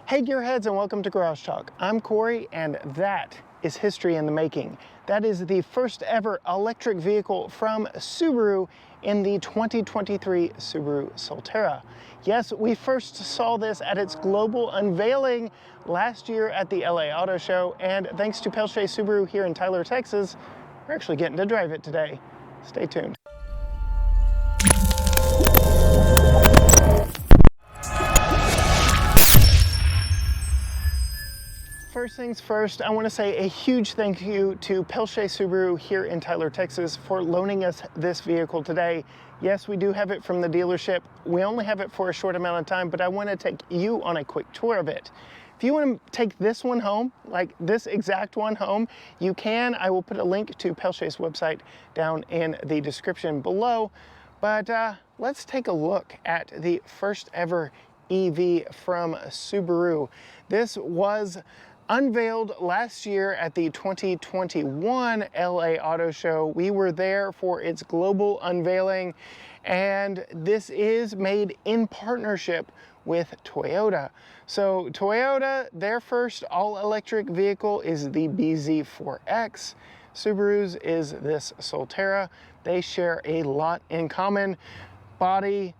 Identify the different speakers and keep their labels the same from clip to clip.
Speaker 1: Hey Gearheads, and welcome to Garage Talk. I'm Corey, and that is history in the making. That is the first ever electric vehicle from Subaru in the 2023 Subaru Solterra. Yes, we first saw this at its global unveiling last year at the LA Auto Show, and thanks to Peltier Subaru here in Tyler, Texas, we're actually getting to drive it today. Stay tuned. First things first, I want to say a huge thank you to Peltier Subaru here in Tyler, Texas for loaning us this vehicle today. Yes, we do have it from the dealership. We only have it for a short amount of time, but I want to take you on a quick tour of it. If you want to take this one home, like this exact one home, you can. I will put a link to Peltier's website down in the description below. But let's take a look at the first ever EV from Subaru. This was unveiled last year at the 2021 LA Auto Show. We were there for its global unveiling, and this is made in partnership with Toyota. So Toyota, their first all-electric vehicle is the BZ4X. Subaru's is this Solterra. They share a lot in common. Body,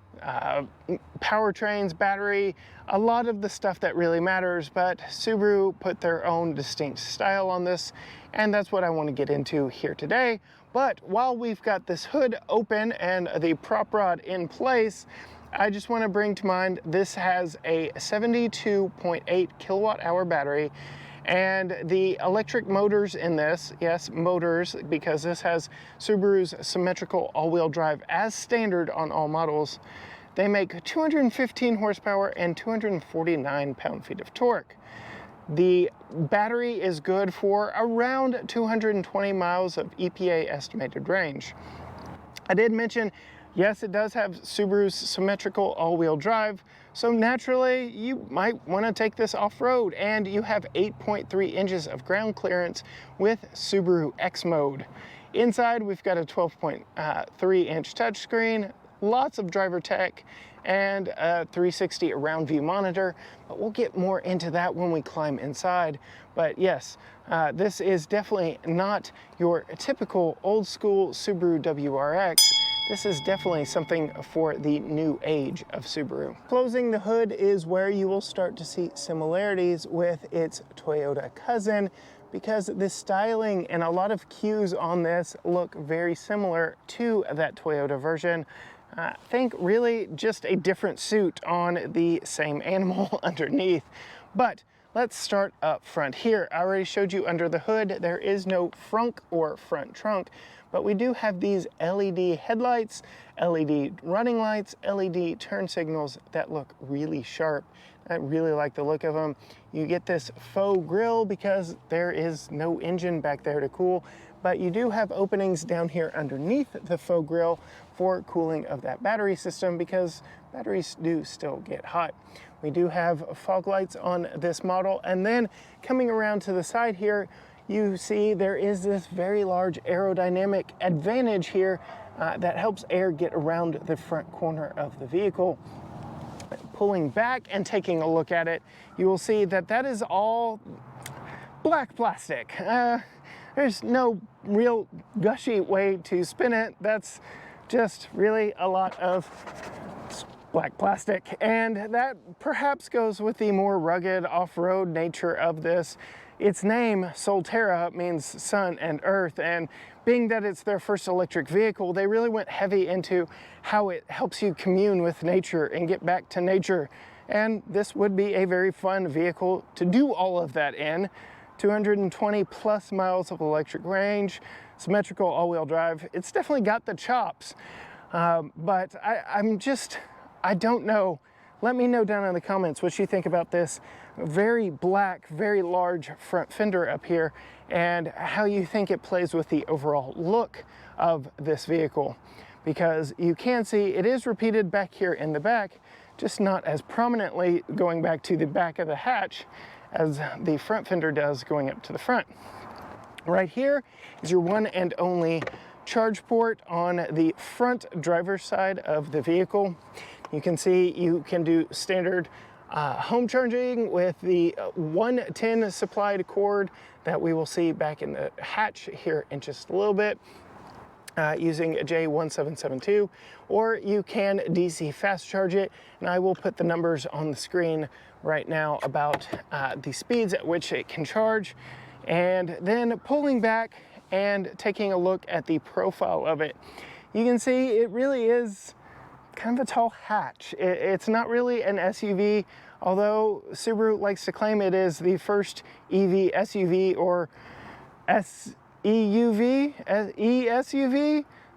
Speaker 1: powertrains, battery, a lot of the stuff that really matters, but Subaru put their own distinct style on this, and that's what I want to get into here today. But while we've got this hood open and the prop rod in place, I just want to bring to mind this has a 72.8 kilowatt hour battery, and the electric motors in this, yes, motors, because this has Subaru's symmetrical all-wheel drive as standard on all models. They make 215 horsepower and 249 pound-feet of torque. The battery is good for around 220 miles of EPA estimated range. I did mention, yes, it does have Subaru's symmetrical all-wheel drive, so naturally you might want to take this off-road, and you have 8.3 inches of ground clearance with Subaru X mode. Inside we've got a 12.3 inch touchscreen, lots of driver tech, and a 360 around view monitor, but we'll get more into that when we climb inside. But yes, this is definitely not your typical old school Subaru WRX. This is definitely something for the new age of Subaru. Closing the hood is where you will start to see similarities with its Toyota cousin, because the styling and a lot of cues on this look very similar to that Toyota version. I think really just a different suit on the same animal underneath. But let's start up front here. I already showed you under the hood, there is no frunk or front trunk, but we do have these LED headlights, LED running lights, LED turn signals that look really sharp. I really like the look of them. You get this faux grille because there is no engine back there to cool, but you do have openings down here underneath the faux grille for cooling of that battery system, because batteries do still get hot. We do have fog lights on this model, and then coming around to the side here, you see there is this very large aerodynamic advantage here that helps air get around the front corner of the vehicle. Pulling back and taking a look at it, you will see that that is all black plastic. There's no real gushy way to spin it. That's just really a lot of black plastic, and that perhaps goes with the more rugged off-road nature of this. Its name, Solterra, means sun and earth, and being that it's their first electric vehicle, they really went heavy into how it helps you commune with nature and get back to nature. And this would be a very fun vehicle to do all of that in. 220 plus miles of electric range, symmetrical all-wheel drive. It's definitely got the chops, but I don't know. Let me know down in the comments what you think about this very black, very large front fender up here, and how you think it plays with the overall look of this vehicle. Because you can see it is repeated back here in the back, just not as prominently going back to the back of the hatch as the front fender does going up to the front. Right here is your one and only charge port on the front driver's side of the vehicle. You can see you can do standard home charging with the 110 supplied cord that we will see back in the hatch here in just a little bit. Using a J1772, or you can DC fast charge it, and I will put the numbers on the screen right now about the speeds at which it can charge. And then pulling back and taking a look at the profile of it, you can see it really is kind of a tall hatch. It's not really an SUV, although Subaru likes to claim it is the first EV SUV or ESUV,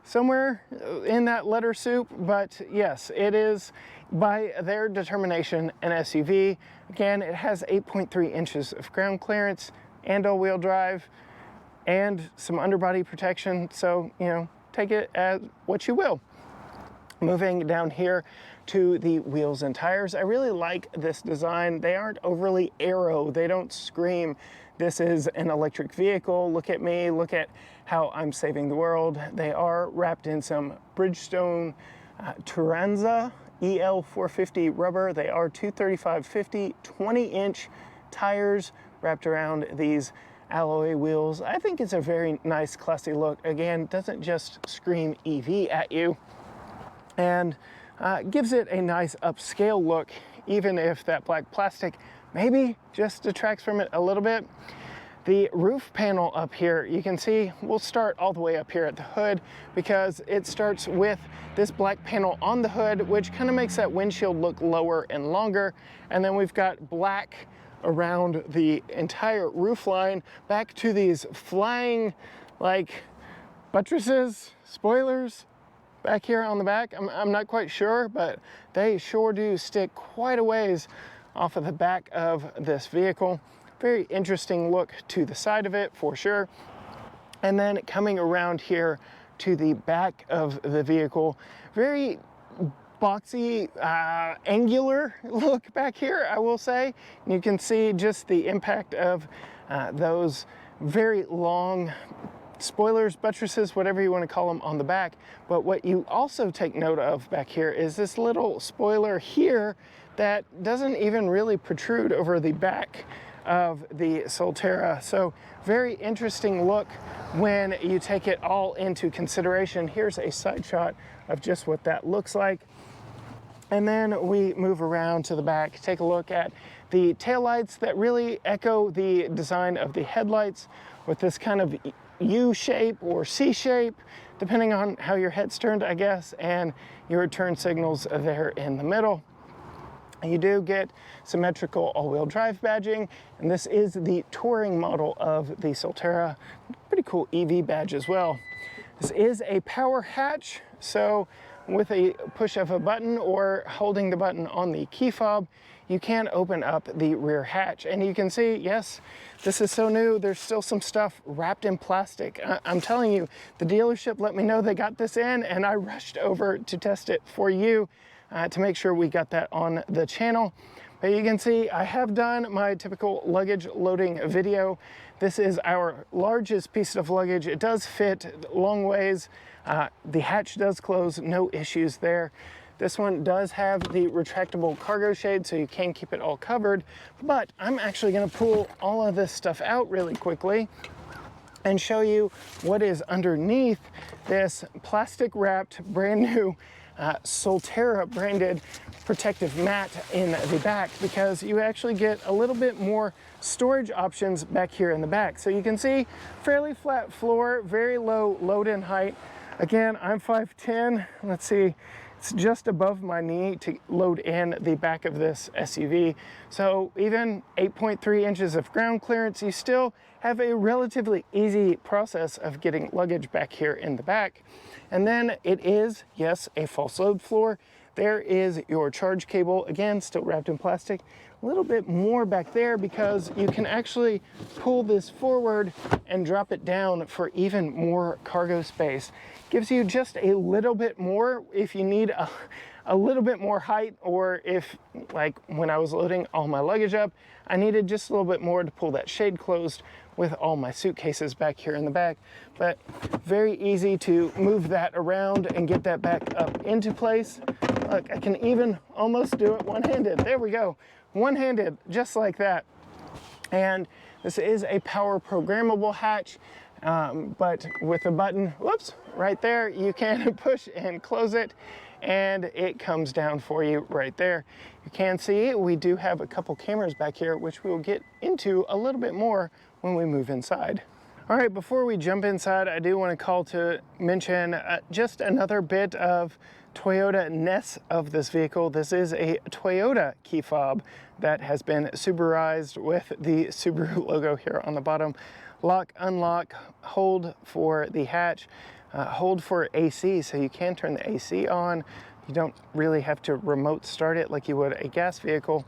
Speaker 1: somewhere in that letter soup. But yes, it is by their determination an SUV. Again, it has 8.3 inches of ground clearance and all-wheel drive and some underbody protection, so you know, take it as what you will. Moving down here to the wheels and tires, I really like this design. They aren't overly aero, they don't scream this is an electric vehicle, look at me, look at how I'm saving the world. They are wrapped in some Bridgestone Turanza EL450 rubber. They are 235/50 20-inch tires wrapped around these alloy wheels. I think it's a very nice, classy look. Again, doesn't just scream EV at you, and gives it a nice upscale look, even if that black plastic maybe just detracts from it a little bit. The roof panel up here, you can see, we'll start all the way up here at the hood because it starts with this black panel on the hood, which kind of makes that windshield look lower and longer. And then we've got black around the entire roof line, back to these flying like buttresses, spoilers back here on the back. I'm not quite sure, but they sure do stick quite a ways off of the back of this vehicle. Very interesting look to the side of it for sure. And then coming around here to the back of the vehicle, very boxy, angular look back here, I will say. And you can see just the impact of those very long spoilers, buttresses, whatever you want to call them, on the back. But what you also take note of back here is this little spoiler here that doesn't even really protrude over the back of the Solterra. So very interesting look when you take it all into consideration. Here's a side shot of just what that looks like. And then we move around to the back, take a look at the taillights that really echo the design of the headlights with this kind of U shape or C shape, depending on how your head's turned, I guess, and your turn signals there in the middle. You do get symmetrical all-wheel drive badging, and this is the touring model of the Solterra. Pretty cool EV badge as well. This is a power hatch, so with a push of a button or holding the button on the key fob, you can open up the rear hatch. And you can see, yes, this is so new, there's still some stuff wrapped in plastic. I'm telling you, the dealership let me know they got this in, and I rushed over to test it for you to make sure we got that on the channel. But you can see I have done my typical luggage loading video. This is our largest piece of luggage. It does fit long ways. The hatch does close, no issues there. This one does have the retractable cargo shade, so you can keep it all covered. But I'm actually gonna pull all of this stuff out really quickly and show you what is underneath this plastic wrapped brand new Solterra branded protective mat in the back, because you actually get a little bit more storage options back here in the back. So you can see fairly flat floor, very low load-in height. Again, I'm 5'10", let's see, it's just above my knee to load in the back of this SUV. So even 8.3 inches of ground clearance, you still have a relatively easy process of getting luggage back here in the back. And then it is, yes, a false load floor. There is your charge cable, again, still wrapped in plastic. A little bit more back there because you can actually pull this forward and drop it down for even more cargo space. Gives you just a little bit more if you need a little bit more height, or if, like when I was loading all my luggage up, I needed just a little bit more to pull that shade closed with all my suitcases back here in the back. But very easy to move that around and get that back up into place. Look, I can even almost do it one-handed. There we go. one-handed, just like that. And this is a power programmable hatch, but with a button, whoops, right there, you can push and close it, and it comes down for you right there. You can see we do have a couple cameras back here, which we will get into a little bit more when we move inside. All right, before we jump inside, I do want to call to mention just another bit of Toyota-ness of this vehicle. This is a Toyota key fob that has been Subaruized with the Subaru logo here on the bottom. Lock, unlock, hold for the hatch, hold for AC, so you can turn the AC on. You don't really have to remote start it like you would a gas vehicle,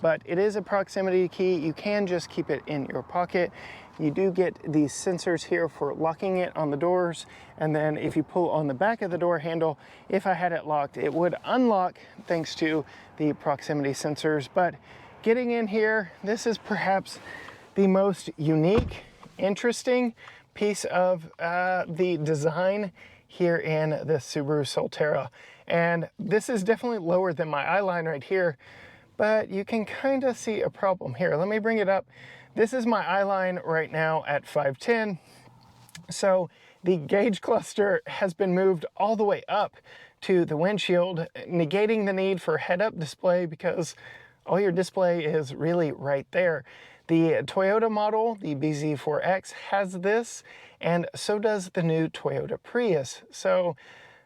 Speaker 1: but it is a proximity key. You can just keep it in your pocket. You do get these sensors here for locking it on the doors, and then if you pull on the back of the door handle, if I had it locked, it would unlock thanks to the proximity sensors. But getting in here, this is perhaps the most unique, interesting piece of the design here in the Subaru Solterra. And this is definitely lower than my eye line right here, but you can kind of see a problem here. Let me bring it up. This is my eye line right now at 510. So the gauge cluster has been moved all the way up to the windshield, negating the need for head-up display because all your display is really right there. The Toyota model, the BZ4X, has this, and so does the new Toyota Prius. So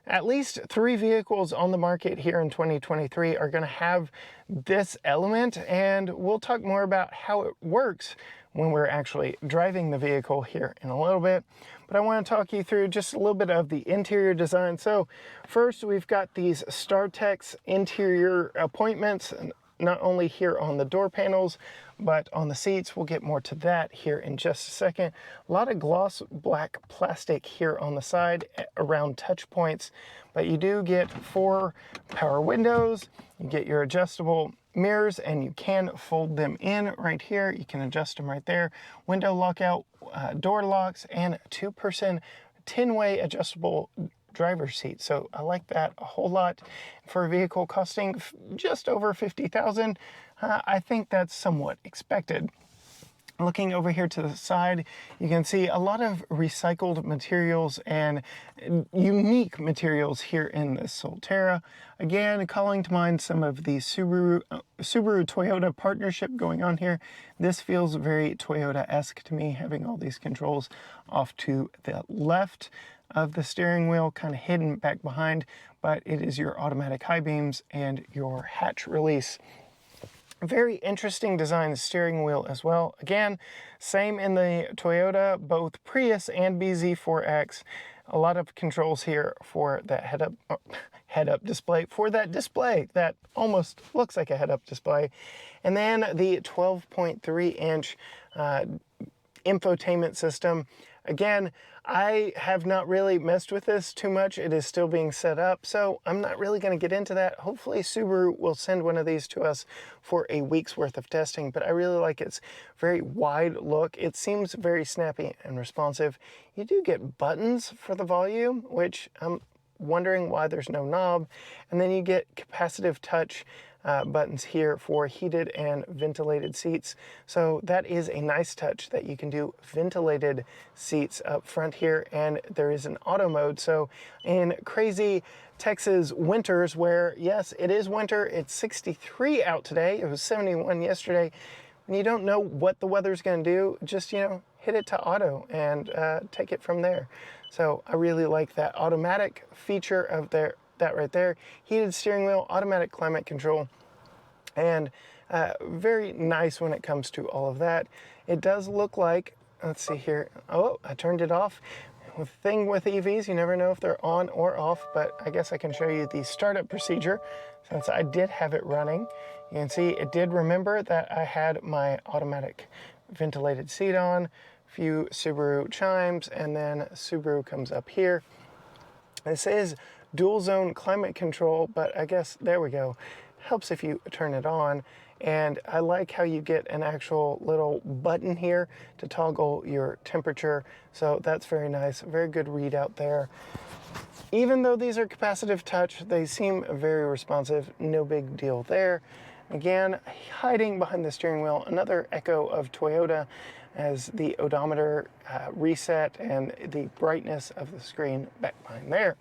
Speaker 1: at least 3 vehicles on the market here in 2023 are going to have this element, and we'll talk more about how it works when we're actually driving the vehicle here in a little bit. But I want to talk you through just a little bit of the interior design. So first, we've got these StarTex interior appointments, not only here on the door panels, but on the seats. We'll get more to that here in just a second. A lot of gloss black plastic here on the side around touch points, but you do get 4 power windows. You get your adjustable mirrors, and you can fold them in right here. You can adjust them right there. Window lockout, door locks, and 2-person 10-way adjustable driver's seat. So I like that a whole lot. For a vehicle costing just over $50,000, I think that's somewhat expected. Looking over here to the side, you can see a lot of recycled materials and unique materials here in the Solterra. Again, calling to mind some of the Subaru-Toyota partnership going on here. This feels very Toyota-esque to me, having all these controls off to the left of the steering wheel, kind of hidden back behind, but it is your automatic high beams and your hatch release. Very interesting design steering wheel as well. Again, same in the Toyota, both Prius and BZ4X. A lot of controls here for that head-up display, for that display that almost looks like a head-up display. And then the 12.3-inch infotainment system. Again, I have not really messed with this too much. It is still being set up, so I'm not really going to get into that. Hopefully Subaru will send one of these to us for a week's worth of testing, but I really like its very wide look. It seems very snappy and responsive. You do get buttons for the volume, which I'm wondering why there's no knob, and then you get capacitive touch buttons here for heated and ventilated seats. So that is a nice touch that you can do ventilated seats up front here, and there is an auto mode. So in crazy Texas winters where, yes, it is winter, it's 63 out today, it was 71 yesterday, and you don't know what the weather's going to do, just, hit it to auto and take it from there. So I really like that automatic feature of that right there. Heated steering wheel, automatic climate control, and very nice when it comes to all of that. It does look like, let's see here, oh, I turned it off. The thing with EVs, you never know if they're on or off, but I guess I can show you the startup procedure since I did have it running. You can see it did remember that I had my automatic ventilated seat on, a few Subaru chimes, and then Subaru comes up here. This is dual zone climate control, but I guess, there we go. Helps if you turn it on. And I like how you get an actual little button here to toggle your temperature. So that's very nice, very good readout there. Even though these are capacitive touch, they seem very responsive, no big deal there. Again, hiding behind the steering wheel, another echo of Toyota as the odometer reset and the brightness of the screen back behind there.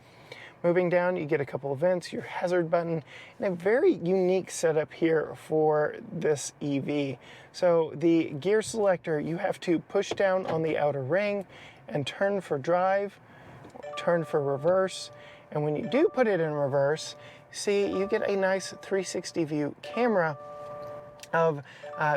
Speaker 1: Moving down, you get a couple of vents, your hazard button, and a very unique setup here for this EV. So the gear selector, you have to push down on the outer ring and turn for drive, turn for reverse. And when you do put it in reverse, see, you get a nice 360 view camera of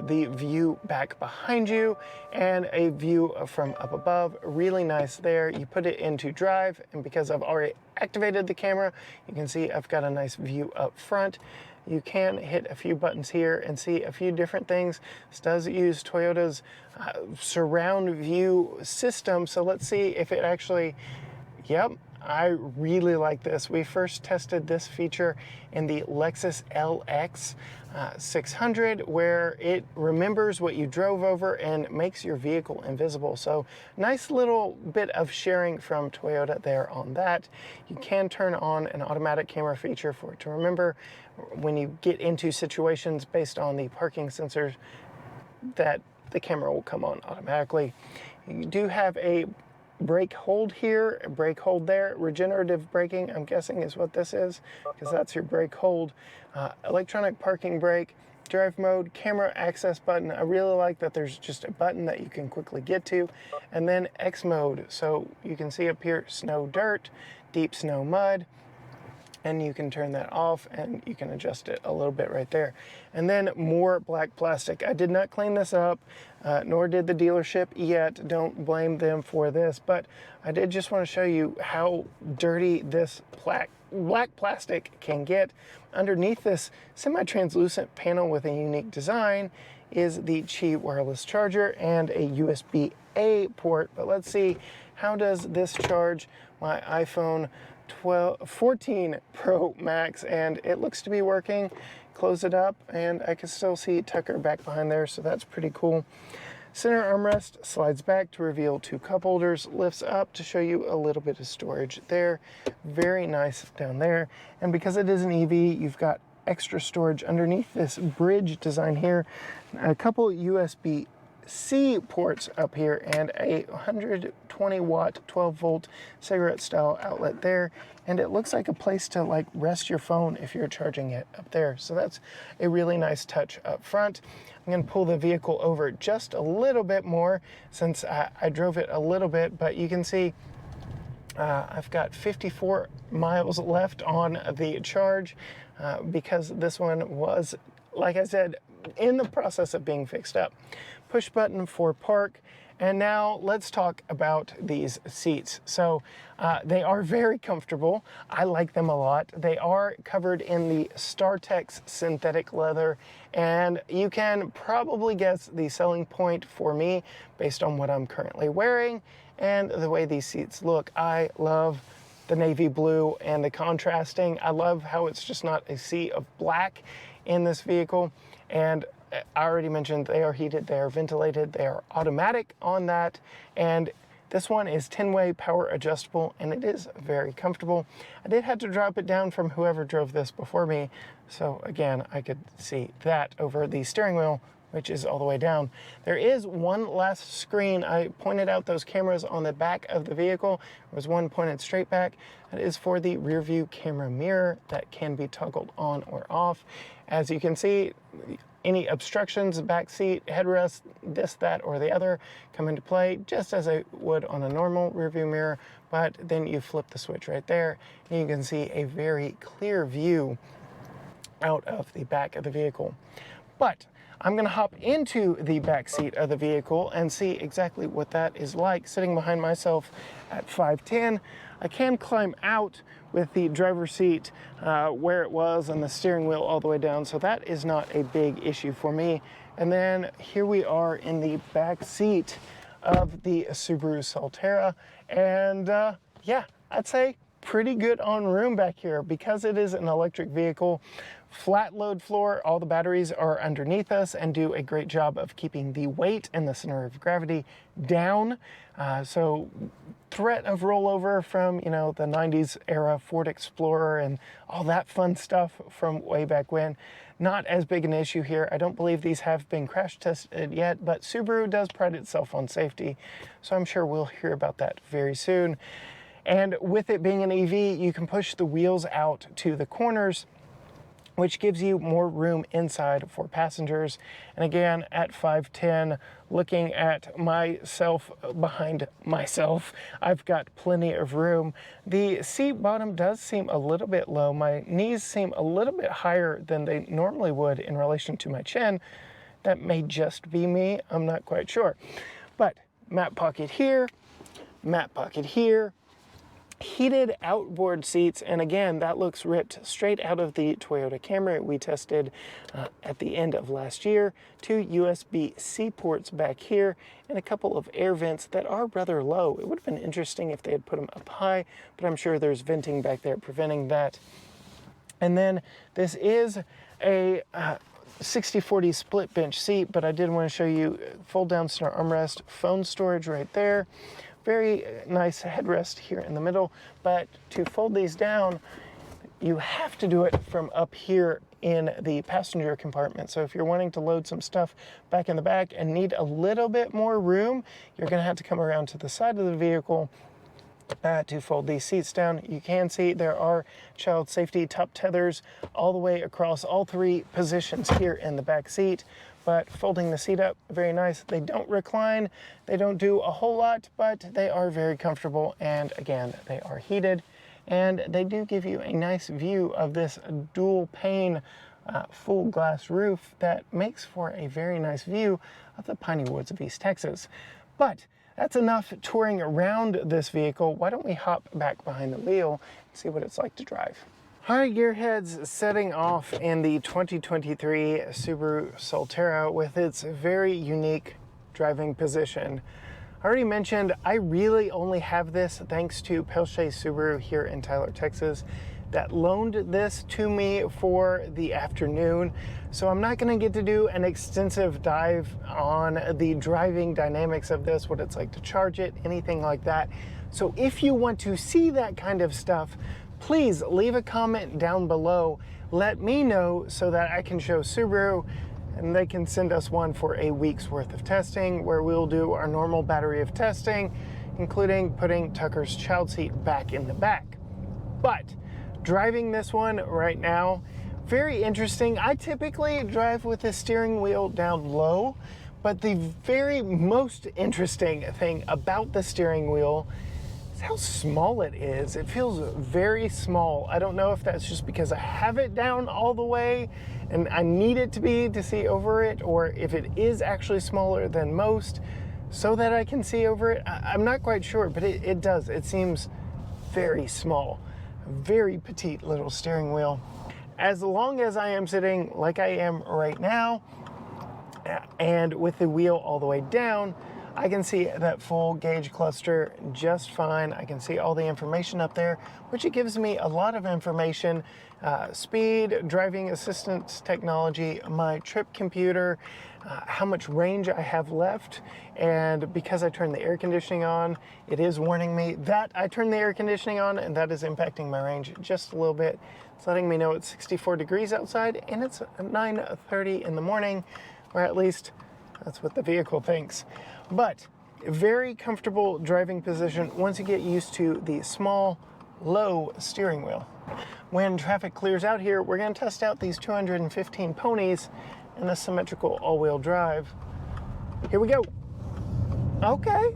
Speaker 1: the view back behind you and a view from up above. Really nice there. You put it into drive, and because I've already activated the camera, you can see I've got a nice view up front. You can hit a few buttons here and see a few different things. This does use Toyota's surround view system, so let's see if it actually, yep, I really like this. We first tested this feature in the Lexus LX 600, where it remembers what you drove over and makes your vehicle invisible. So nice little bit of sharing from Toyota there on that. You can turn on an automatic camera feature for it to remember when you get into situations based on the parking sensors that the camera will come on automatically. You do have a brake hold here, brake hold there. Regenerative braking, I'm guessing, is what this is, because that's your brake hold. Electronic parking brake, drive mode, camera access button. I really like that there's just a button that you can quickly get to. And then X mode, so you can see up here, snow dirt, deep snow mud, and you can turn that off and you can adjust it a little bit right there. And then more black plastic. I did not clean this up, nor did the dealership yet. Don't blame them for this, but I did just want to show you how dirty this black plastic can get. Underneath this semi-translucent panel with a unique design is the Qi wireless charger and a USB-A port. But let's see, how does this charge my iPhone 14 Pro Max? And it looks to be working. Close it up and I can still see Tucker back behind there, so that's pretty cool. Center armrest slides back to reveal two cup holders, lifts up to show you a little bit of storage there. Very nice down there. And because it is an EV, you've got extra storage underneath this bridge design here, a couple USB-C ports up here, and a 120 watt 12 volt cigarette style outlet there. And it looks like a place to like rest your phone if you're charging it up there. So that's a really nice touch up front. I'm going to pull the vehicle over just a little bit more since I drove it a little bit, but you can see I've got 54 miles left on the charge because this one was, like I said, in the process of being fixed up. Push button for park. And now let's talk about these seats. So they are very comfortable. I like them a lot. They are covered in the StarTex synthetic leather, and you can probably guess the selling point for me based on what I'm currently wearing and the way these seats look. I love the navy blue and the contrasting. I love how it's just not a sea of black in this vehicle. And I already mentioned they are heated, they are ventilated, they are automatic on that, and this one is 10-way power adjustable, and it is very comfortable. I did have to drop it down from whoever drove this before me, so again, I could see that over the steering wheel, which is all the way down. There is one last screen. I pointed out those cameras on the back of the vehicle. There was one pointed straight back. That is for the rear view camera mirror that can be toggled on or off. As you can see, any obstructions, back seat, headrest, this, that, or the other come into play just as it would on a normal rear view mirror, but then you flip the switch right there and you can see a very clear view out of the back of the vehicle. But I'm going to hop into the back seat of the vehicle and see exactly what that is like sitting behind myself at 5'10". I can climb out with the driver's seat where it was and the steering wheel all the way down, so that is not a big issue for me. And then here we are in the back seat of the Subaru Solterra, and yeah, I'd say pretty good on room back here because it is an electric vehicle. Flat load floor, all the batteries are underneath us and do a great job of keeping the weight and the center of gravity down. So threat of rollover from, you know, the 90s era Ford Explorer and all that fun stuff from way back when. Not as big an issue here. I don't believe these have been crash tested yet, but Subaru does pride itself on safety. So I'm sure we'll hear about that very soon. And with it being an EV, you can push the wheels out to the corners, which gives you more room inside for passengers. And again, at 5'10", looking at myself behind myself, I've got plenty of room. The seat bottom does seem a little bit low. My knees seem a little bit higher than they normally would in relation to my chin. That may just be me, I'm not quite sure. But map pocket here, map pocket here, heated outboard seats, and again, that looks ripped straight out of the Toyota Camry we tested at the end of last year. 2 USB-C ports back here, and a couple of air vents that are rather low. It would have been interesting if they had put them up high, but I'm sure there's venting back there preventing that. And then this is a 60/40 split bench seat, but I did want to show you fold down center armrest, phone storage right there. Very nice headrest here in the middle, but to fold these down, you have to do it from up here in the passenger compartment. So if you're wanting to load some stuff back in the back and need a little bit more room, you're gonna have to come around to the side of the vehicle to fold these seats down. You can see there are child safety top tethers all the way across all 3 positions here in the back seat. But folding the seat up, very nice. They don't recline, they don't do a whole lot, but they are very comfortable, and again, they are heated, and they do give you a nice view of this dual pane full glass roof that makes for a very nice view of the piney woods of East Texas. But that's enough touring around this vehicle. Why don't we hop back behind the wheel and see what it's like to drive. All right, gearheads, setting off in the 2023 Subaru Solterra with its very unique driving position. I already mentioned I really only have this thanks to Peltier Subaru here in Tyler, Texas, that loaned this to me for the afternoon. So I'm not gonna get to do an extensive dive on the driving dynamics of this, what it's like to charge it, anything like that. So if you want to see that kind of stuff, please leave a comment down below. Let me know so that I can show Subaru and they can send us one for a week's worth of testing where we'll do our normal battery of testing, including putting Tucker's child seat back in the back. But driving this one right now, very interesting. I typically drive with the steering wheel down low, but the very most interesting thing about the steering wheel how small it is. It feels very small. I don't know if that's just because I have it down all the way and I need it to be to see over it, or if it is actually smaller than most so that I can see over it. I'm not quite sure, but it does. It seems very small. A very petite little steering wheel. As long as I am sitting like I am right now and with the wheel all the way down, I can see that full gauge cluster just fine. I can see all the information up there, which it gives me a lot of information. Speed, driving assistance technology, my trip computer, how much range I have left. And because I turned the air conditioning on, it is warning me that I turned the air conditioning on and that is impacting my range just a little bit. It's letting me know it's 64 degrees outside and it's 9:30 in the morning, or at least that's what the vehicle thinks. But very comfortable driving position once you get used to the small, low steering wheel. When traffic clears out here, we're going to test out these 215 ponies in a symmetrical all-wheel drive. Here we go. Okay.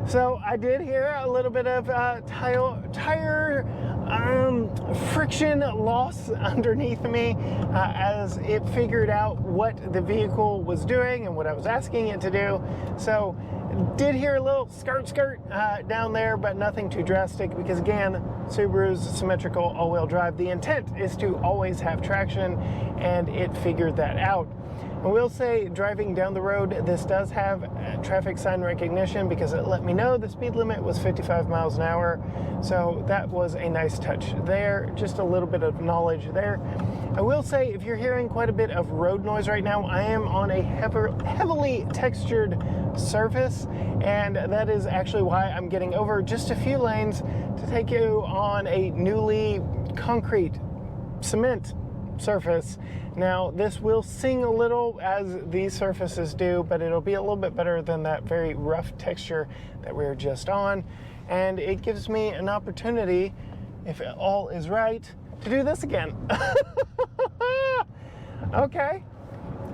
Speaker 1: So I did hear a little bit of tire friction loss underneath me as it figured out what the vehicle was doing and what I was asking it to do. So did hear a little skirt down there, but nothing too drastic because again, Subaru's symmetrical all-wheel drive, the intent is to always have traction, and it figured that out. I will say, driving down the road, this does have traffic sign recognition because it let me know the speed limit was 55 miles an hour. So that was a nice touch there, just a little bit of knowledge there. I will say, if you're hearing quite a bit of road noise right now, I am on a heavily textured surface, and that is actually why I'm getting over just a few lanes to take you on a newly concrete cement surface. Now, this will sing a little as these surfaces do, but it'll be a little bit better than that very rough texture that we were just on. And it gives me an opportunity, if all is right, to do this again. Okay,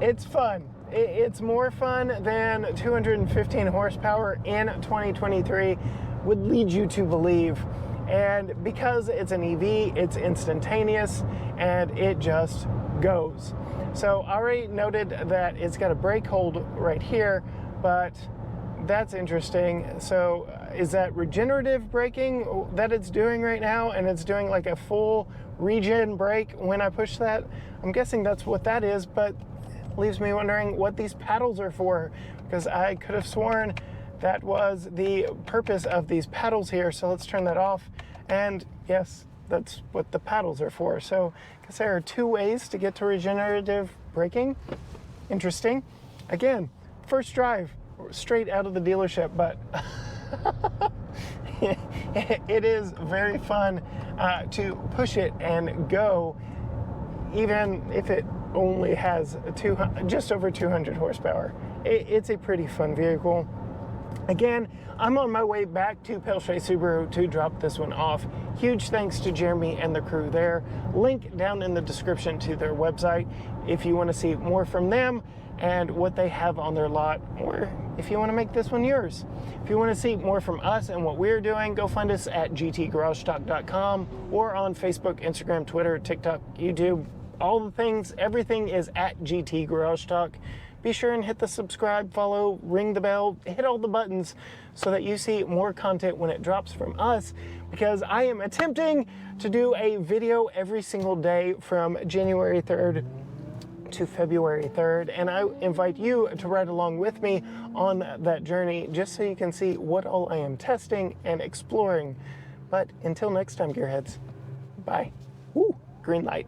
Speaker 1: it's fun. It's more fun than 215 horsepower in 2023 would lead you to believe. And because it's an EV, it's instantaneous and it just goes. So I already noted that it's got a brake hold right here, but that's interesting. So is that regenerative braking that it's doing right now, and it's doing like a full regen brake when I push that? I'm guessing that's what that is, but it leaves me wondering what these paddles are for, because I could have sworn that was the purpose of these paddles here. So let's turn that off. And yes, that's what the paddles are for. So I guess there are two ways to get to regenerative braking. Interesting. Again, first drive, straight out of the dealership, but it is very fun to push it and go, even if it only has just over 200 horsepower. It's a pretty fun vehicle. Again, I'm on my way back to Peltier Subaru to drop this one off. Huge thanks to Jeremy and the crew there. Link down in the description to their website if you want to see more from them and what they have on their lot, or if you want to make this one yours. If you want to see more from us and what we're doing, go find us at gtgaragetalk.com or on Facebook, Instagram, Twitter, TikTok, YouTube, all the things. Everything is at GT Garage Talk. Be sure and hit the subscribe, follow, ring the bell, hit all the buttons so that you see more content when it drops from us, because I am attempting to do a video every single day from January 3rd to February 3rd, and I invite you to ride along with me on that journey just so you can see what all I am testing and exploring. But until next time, gearheads, bye. Woo, green light.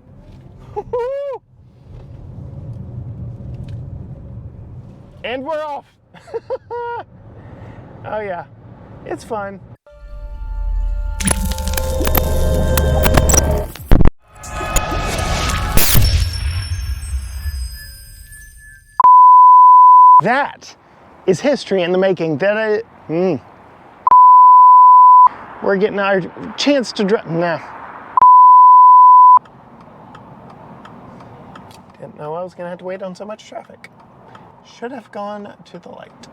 Speaker 1: And we're off. Oh yeah, it's fun. That is history in the making. We're getting our chance to drive. Nah. Didn't know I was gonna have to wait on so much traffic. Should have gone to the light.